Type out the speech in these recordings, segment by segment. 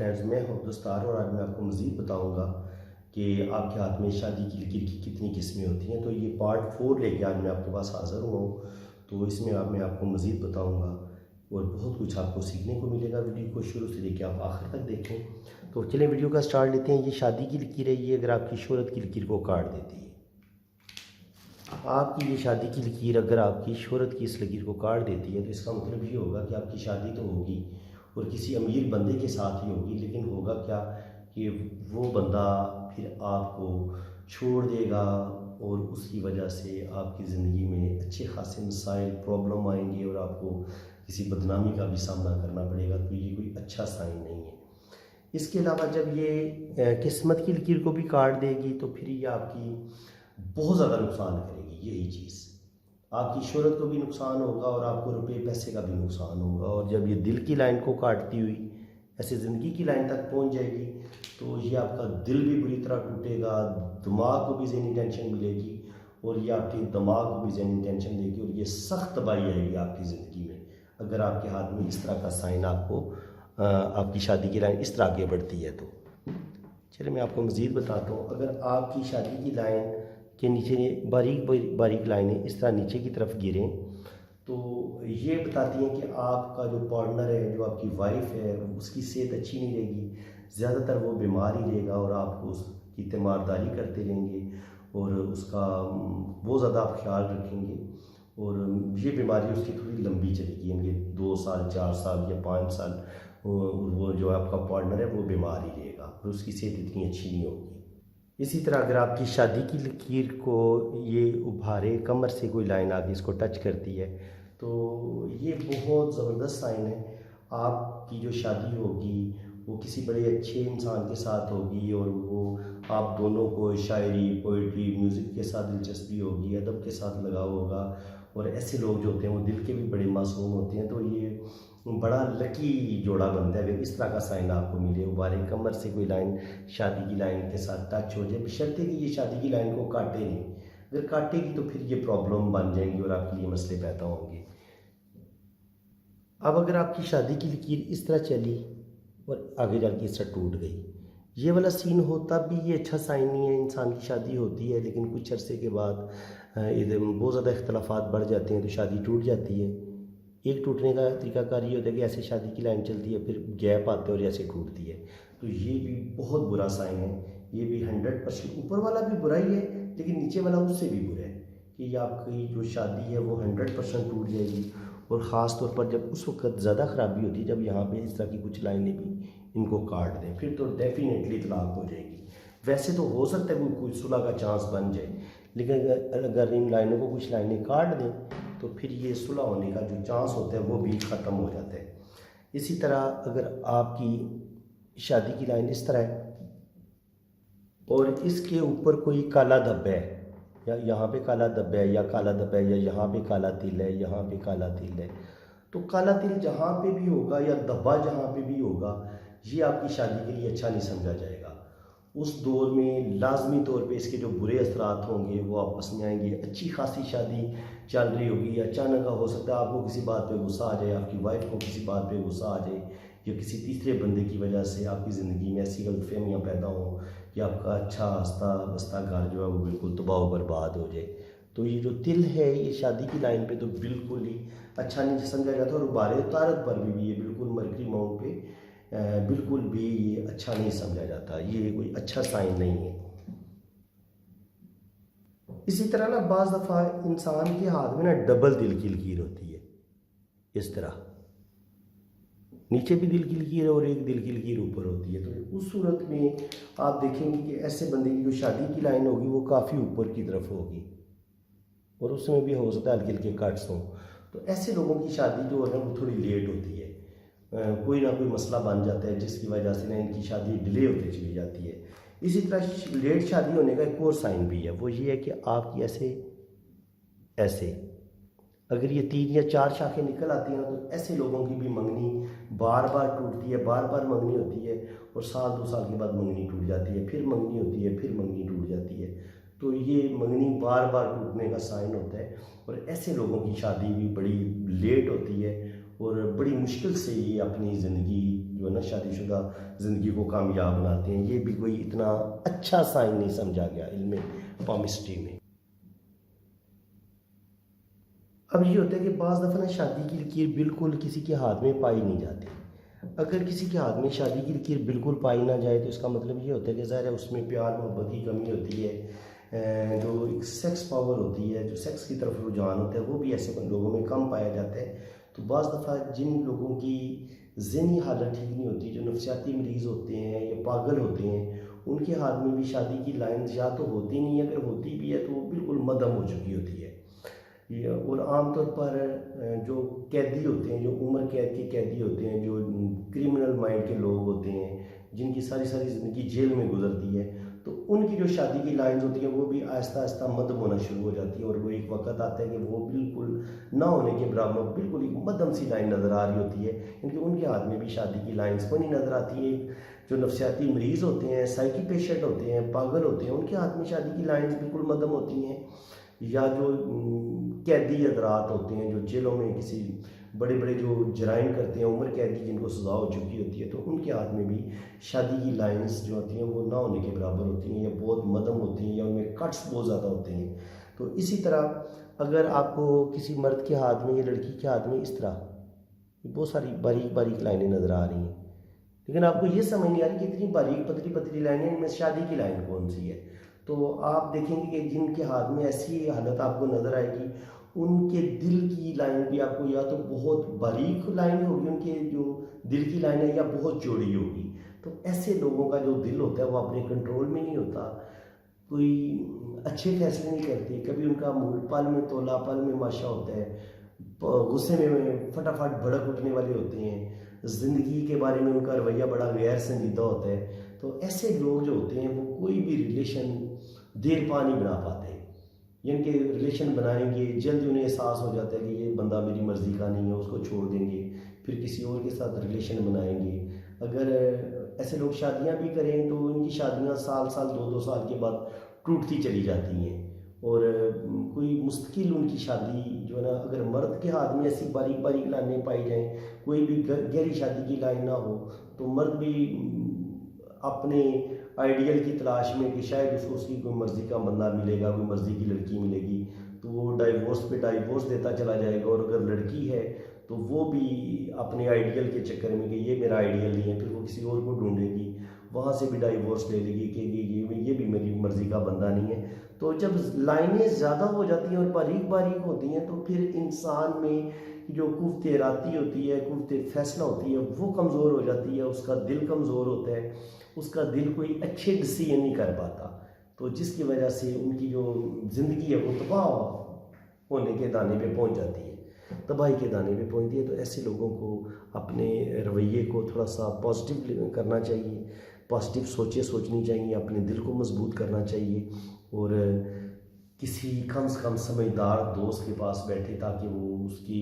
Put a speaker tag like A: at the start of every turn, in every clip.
A: Friends, मैं हूं अब्दुस्तार और आज मैं आपको मज़ीद बताऊंगा कि आपके हाथ में शादी की लकीर की कितनी किस्में होती हैं। तो ये पार्ट 4 लेके आज मैं आपके पास हाज़िर हुआ हूँ। तो इसमें मैं आपको मज़ीद बताऊंगा और बहुत कुछ आपको सीखने को मिलेगा। वीडियो को शुरू से लेकर आप आखिर तक देखें। तो चलिए वीडियो का स्टार्ट लेते हैं। ये शादी की लकीर है, ये अगर आपकी शोहरत की लकीर को काट देती है। आपकी ये शादी की लकीर अगर आपकी शोहरत की इस लकीर को काट देती है तो इसका मतलब ये होगा कि आपकी शादी तो होगी और किसी अमीर बंदे के साथ ही होगी, लेकिन होगा क्या कि वो बंदा फिर आपको छोड़ देगा और उसकी वजह से आपकी ज़िंदगी में अच्छे खासे मसाइल प्रॉब्लम आएंगे और आपको किसी बदनामी का भी सामना करना पड़ेगा। तो ये कोई अच्छा साइन नहीं है। इसके अलावा जब ये किस्मत की लकीर को भी काट देगी तो फिर ये आपकी बहुत ज़्यादा नुकसान करेगी। यही चीज़ आपकी शोहरत को भी नुकसान होगा और आपको रुपए पैसे का भी नुकसान होगा। और जब ये दिल की लाइन को काटती हुई ऐसे ज़िंदगी की लाइन तक पहुंच जाएगी तो ये आपका दिल भी बुरी तरह टूटेगा, दिमाग को भी ज़हनी टेंशन मिलेगी और ये आपके दिमाग को भी ज़हनी टेंशन देगी और ये सख्त तबाही आएगी आपकी ज़िंदगी में अगर आपके हाथ में इस तरह का साइन आपकी शादी की लाइन इस तरह आगे बढ़ती है। तो चलिए मैं आपको मज़ीद बताता हूँ। अगर आपकी शादी की लाइन के नीचे बारीक बारीक लाइनें इस तरह नीचे की तरफ गिरें तो ये बताती हैं कि आपका जो पार्टनर है, जो आपकी वाइफ है, उसकी सेहत अच्छी नहीं रहेगी, ज़्यादातर वो बीमार ही रहेगा और आप उसकी तीमारदारी करते रहेंगे और उसका बहुत ज़्यादा आप ख्याल रखेंगे और ये बीमारी उसकी थोड़ी लंबी चलेगी, यानी 2 साल 4 साल या 5 साल वो जो आपका पार्टनर है वो बीमार ही रहेगा और उसकी सेहत इतनी अच्छी नहीं होगी। इसी तरह अगर आपकी शादी की लकीर को ये उभारे कमर से कोई लाइन आगे इसको टच करती है तो ये बहुत ज़बरदस्त साइन है। आपकी जो शादी होगी वो किसी बड़े अच्छे इंसान के साथ होगी और वो आप दोनों को शायरी, पोइट्री, म्यूज़िक के साथ दिलचस्पी होगी, अदब के साथ लगाव होगा और ऐसे लोग जो होते हैं वो दिल के भी बड़े मासूम होते हैं। तो ये बड़ा लकी जोड़ा बनता है अगर इस तरह का साइन आपको मिले। उबारे कमर से कोई लाइन शादी की लाइन के साथ टच हो जाए, बशर्ते कि ये शादी की लाइन को काटे नहीं। अगर काटेगी तो फिर ये प्रॉब्लम बन जाएंगी और आपके लिए मसले पैदा होंगे। अब अगर आपकी शादी की लकीर इस तरह चली और आगे जाके इस तरह टूट गई, ये वाला सीन हो तब भी ये अच्छा साइन नहीं है। इंसान की शादी होती है लेकिन कुछ अरसे के बाद इधर बहुत ज़्यादा इख्तलाफात बढ़ जाते हैं तो शादी टूट जाती है। एक टूटने का तरीकाकार ये होता है कि ऐसे शादी की लाइन चलती है, फिर गैप आते हैं और ऐसे टूटती है। तो ये भी बहुत बुरा साइन है। ये भी 100%, ऊपर वाला भी बुरा ही है लेकिन नीचे वाला उससे भी बुरा है कि आपकी जो शादी है वो 100% टूट जाएगी। और ख़ास तौर पर जब उस वक्त ज़्यादा ख़राबी होती है जब यहाँ पे इस तरह की कुछ लाइनें भी इनको काट दें, फिर तो डेफिनेटली तलाक हो जाएगी। वैसे तो हो सकता है कोई सुलह का चांस बन जाए, लेकिन अगर इन लाइनों को कुछ लाइनें काट दें तो फिर ये सुलह होने का जो चांस होता है वो भी ख़त्म हो जाता है। इसी तरह अगर आपकी शादी की लाइन इस तरह है और इसके ऊपर कोई काला धब्बा है या यहाँ पे काला धब्बा है या काला धब्बा है या यहाँ पे काला तिल है, यहाँ पे काला तिल है, तो काला तिल जहाँ पे भी होगा या धब्बा जहाँ पे भी होगा ये आपकी शादी के लिए अच्छा नहीं समझा जाएगा। उस दौर में लाजमी तौर पे इसके जो बुरे असरात होंगे वो आपस में आएंगे। अच्छी खासी शादी चल रही होगी, अचानक हो सकता है आपको किसी बात पे गुस्सा आ जाए, आपकी वाइफ को किसी बात पे गुस्सा आ जाए या किसी तीसरे बंदे की वजह से आपकी ज़िंदगी में ऐसी गलतफहमियाँ पैदा हों कि आपका अच्छा हंसता बसता घर जो है वो बिल्कुल तबाह बर्बाद हो जाए। तो ये जो तिल है ये शादी की लाइन पे तो बिल्कुल ही अच्छा नहीं समझा जाता और बारे तारक पर भी ये बिल्कुल मरकरी माउंट पे बिल्कुल भी ये अच्छा नहीं समझा जाता। ये कोई अच्छा साइन नहीं है। इसी तरह ना बाज़ दफ़ा इंसान के हाथ में ना डबल दिल की लकीर होती है, इस तरह नीचे भी दिल की लकीर है और एक दिल की लकीर ऊपर होती है। तो उस सूरत में आप देखेंगे कि ऐसे बंदे की जो शादी की लाइन होगी वो काफ़ी ऊपर की तरफ होगी और उसमें भी हो सकता है हल्के हल्के कट्स हों। तो ऐसे लोगों की शादी जो है वो थोड़ी लेट होती है। कोई ना कोई मसला बन जाता है जिसकी वजह से ना इनकी शादी डिले होती चली जाती है। इसी तरह लेट शादी होने का एक और साइन भी है, वो ये है कि आपकी ऐसे अगर ये 3 या 4 शाखें निकल आती हैं तो ऐसे लोगों की भी मंगनी बार बार टूटती है, बार बार मंगनी होती है और साल 2 साल के बाद मंगनी टूट जाती है, फिर मंगनी होती है, फिर मंगनी टूट जाती है। तो ये मंगनी बार बार टूटने का साइन होता है और ऐसे लोगों की शादी भी बड़ी लेट होती है और बड़ी मुश्किल से ये अपनी ज़िंदगी जो है ना शादीशुदा ज़िंदगी को कामयाब बनाते हैं, ये भी कोई इतना अच्छा साइन नहीं समझा गया इल्म पामिस्ट्री में। अब ये होता है कि बाज़ दफ़ा ना शादी की लकीर बिल्कुल किसी के हाथ में पाई नहीं जाती। अगर किसी के हाथ में शादी की लकीर बिल्कुल पाई ना जाए तो इसका मतलब ये होता है कि ज़ाहिर है उसमें प्यार मोहब्बत की कमी होती है। जो एक सेक्स पावर होती है, जो सेक्स की तरफ रुझान होता है, वो भी ऐसे लोगों में कम पाया जाता है। तो बाज़ दफ़ा जिन लोगों की ज़हनी हालत ठीक नहीं होती, जो नफसियाती मरीज़ होते हैं या पागल होते हैं, उनके हाथ में भी शादी की लाइन या तो होती नहीं है, अगर होती भी है तो वो बिल्कुल मद्धम हो चुकी होती है। और आमतौर पर जो कैदी होते हैं, जो उम्र कैद के कैदी होते हैं, जो क्रिमिनल माइंड के लोग होते हैं, जिनकी सारी सारी ज़िंदगी जेल में गुजरती है, तो उनकी जो शादी की लाइंस होती हैं वो भी आहिस्ता आहिस्ता मध्यम होना शुरू हो जाती है। और वो एक वक्त आता है कि वो बिल्कुल ना होने के बराबर बिल्कुल एक मध्यम सी लाइन नज़र आ रही होती है, क्योंकि उनके हाथ में भी शादी की लाइन्स को नहीं नज़र आती है। जो नफसियाती मरीज़ होते हैं, साइकी पेशेंट होते हैं, पागल होते हैं, उनके हाथ में शादी की लाइन्स बिल्कुल मध्यम होती हैं। या जो कैदी हजरात होते हैं, जो जेलों में किसी बड़े बड़े जो जराइम करते हैं, उम्र कैद की जिनको सज़ा हो चुकी होती है, तो उनके हाथ में भी शादी की लाइंस जो होती हैं वो ना होने के बराबर होती हैं, या बहुत मध्यम होती हैं, या उनमें कट्स बहुत ज़्यादा होते हैं। तो इसी तरह अगर आपको किसी मर्द के हाथ में या लड़की के हाथ में इस तरह बहुत सारी बारीक बारीक लाइनें नज़र आ रही हैं, लेकिन आपको ये समझ नहीं आ रही कि इतनी बारीक पतली पतली लाइनें, इनमें शादी की लाइन कौन सी है, तो आप देखेंगे कि जिनके हाथ में ऐसी हालत आपको नज़र आएगी, उनके दिल की लाइन भी आपको या तो बहुत बारीक लाइन होगी, उनके जो दिल की लाइन है, या बहुत चौड़ी होगी। तो ऐसे लोगों का जो दिल होता है वो अपने कंट्रोल में नहीं होता, कोई अच्छे फैसले नहीं करते, कभी उनका मूड पल में तोला पल में माशा होता है, गुस्से में फटाफट भड़क उठने वाले होते हैं, ज़िंदगी के बारे में उनका रवैया बड़ा गैर संजीदा होता है। तो ऐसे लोग जो होते हैं वो कोई भी रिलेशन देर पा नहीं बना पाते। जिनके रिलेशन बनाएंगे जल्दी उन्हें एहसास हो जाता है कि ये बंदा मेरी मर्ज़ी का नहीं है, उसको छोड़ देंगे, फिर किसी और के साथ रिलेशन बनाएंगे। अगर ऐसे लोग शादियां भी करें तो इनकी शादियां साल साल 2-2 साल के बाद टूटती चली जाती हैं, और कोई मुस्तकिल उनकी शादी जो है ना, अगर मर्द के हाथ में ऐसी बारीक बारीक लाइनें पाई जाएं, कोई भी गहरी शादी की लाइन ना हो, तो मर्द भी अपने आइडियल की तलाश में कि शायद उसको उसकी कोई मर्ज़ी का बंदा मिलेगा, कोई मर्ज़ी की लड़की मिलेगी, तो वो डाइवोर्स पे डाइवोर्स देता चला जाएगा। और अगर लड़की है तो वो भी अपने आइडियल के चक्कर में कि ये मेरा आइडियल नहीं है, फिर वो किसी और को ढूंढेगी, वहाँ से भी डाइवोर्स ले लेगी कि ये भी मेरी मर्ज़ी का बंदा नहीं है। तो जब लाइनें ज़्यादा हो जाती हैं और बारीक बारीक होती हैं, तो फिर इंसान में जो कुव्वत इरादी होती है, कुव्वत फैसला होती है, वो कमज़ोर हो जाती है, उसका दिल कमज़ोर होता है, उसका दिल कोई अच्छे डिसीजन नहीं कर पाता, तो जिसकी वजह से उनकी जो ज़िंदगी है वो तबाह होने के दाने पे पहुंच जाती है, तबाही के दाने पे पहुंचती है। तो ऐसे लोगों को अपने रवैये को थोड़ा सा पॉजिटिव करना चाहिए, पॉजिटिव सोचें सोचनी चाहिए, अपने दिल को मजबूत करना चाहिए, और किसी कम से कम समझदार दोस्त के पास बैठे ताकि वो उसकी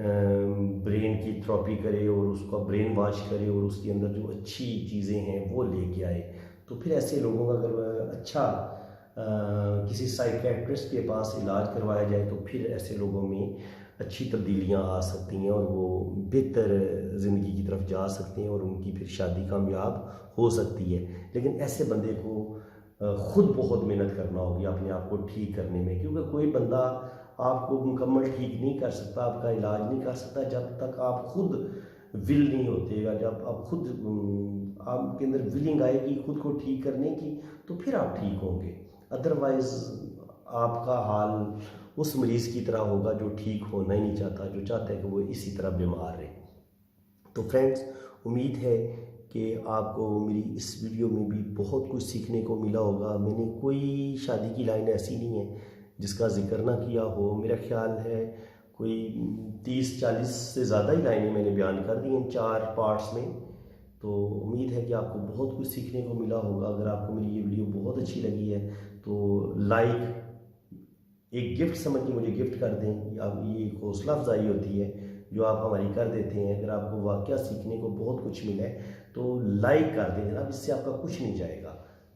A: ब्रेन की थेरेपी करे और उसका ब्रेन वॉश करे और उसके अंदर जो अच्छी चीज़ें हैं वो लेके आए। तो फिर ऐसे लोगों का अगर अच्छा किसी साइकियाट्रिस्ट के पास इलाज करवाया जाए तो फिर ऐसे लोगों में अच्छी तब्दीलियां आ सकती हैं और वो बेहतर ज़िंदगी की तरफ जा सकते हैं और उनकी फिर शादी कामयाब हो सकती है। लेकिन ऐसे बंदे को ख़ुद बहुत मेहनत करना होगी अपने आप को ठीक करने में, क्योंकि कोई बंदा आपको मुकम्मल ठीक नहीं कर सकता, आपका इलाज नहीं कर सकता जब तक आप खुद विल नहीं होतेगा। जब आप खुद आपके अंदर विलिंग आएगी खुद को ठीक करने की, तो फिर आप ठीक होंगे। अदरवाइज़ आपका हाल उस मरीज़ की तरह होगा जो ठीक होना ही नहीं चाहता, जो चाहता है कि वो इसी तरह बीमार रहे। तो फ्रेंड्स, उम्मीद है कि आपको मेरी इस वीडियो में भी बहुत कुछ सीखने को मिला होगा। मैंने कोई शादी की लाइन ऐसी नहीं है जिसका जिक्र ना किया हो। मेरा ख्याल है कोई 30-40 से ज़्यादा ही लाइनें मैंने बयान कर दी हैं 4 पार्ट्स में। तो उम्मीद है कि आपको बहुत कुछ सीखने को मिला होगा। अगर आपको मेरी ये वीडियो बहुत अच्छी लगी है तो लाइक, एक गिफ्ट समझ के मुझे गिफ्ट कर दें। अब ये हौसला अफजाई होती है जो आप हमारी कर देते हैं। अगर आपको वाकया सीखने को बहुत कुछ मिला है तो लाइक कर दें जनाब, इससे आपका कुछ नहीं जाएगा।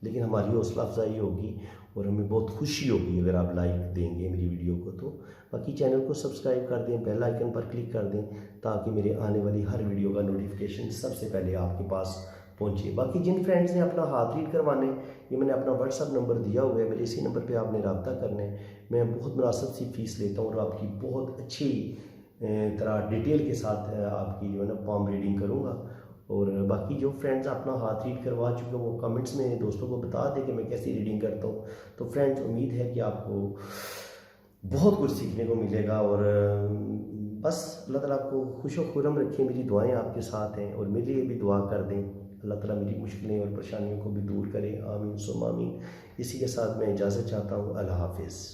A: लेकिन हमारी हौसला अफजाई होगी और हमें बहुत खुशी होगी अगर आप लाइक देंगे मेरी वीडियो को। तो बाकी चैनल को सब्सक्राइब कर दें, बेल आइकन पर क्लिक कर दें ताकि मेरे आने वाली हर वीडियो का नोटिफिकेशन सबसे पहले आपके पास पहुंचे। बाकी जिन फ्रेंड्स ने अपना हाथ रीड करवाने, ये मैंने अपना व्हाट्सअप नंबर दिया हुआ है, मेरे इसी नंबर पे आपने रब्ता करना है। मैं बहुत मुनासिब सी फ़ीस लेता हूँ और आपकी बहुत अच्छी तरह डिटेल के साथ आपकी जो है ना पाम रीडिंग करूँगा। और बाकी जो फ्रेंड्स अपना हाथ रीड करवा चुके हैं वो कमेंट्स में दोस्तों को बता दें कि मैं कैसी रीडिंग करता हूँ। तो फ्रेंड्स, उम्मीद है कि आपको बहुत कुछ सीखने को मिलेगा और बस अल्लाह ताला आपको खुश व खुर्रम रखें। मेरी दुआएं आपके साथ हैं और मेरे लिए भी दुआ कर दें। अल्लाह ताला मेरी मुश्किलें और परेशानियों को भी दूर करे, आमीन सुम्मा आमीन। इसी के साथ मैं इजाज़त चाहता हूँ। अल्लाह हाफिज़।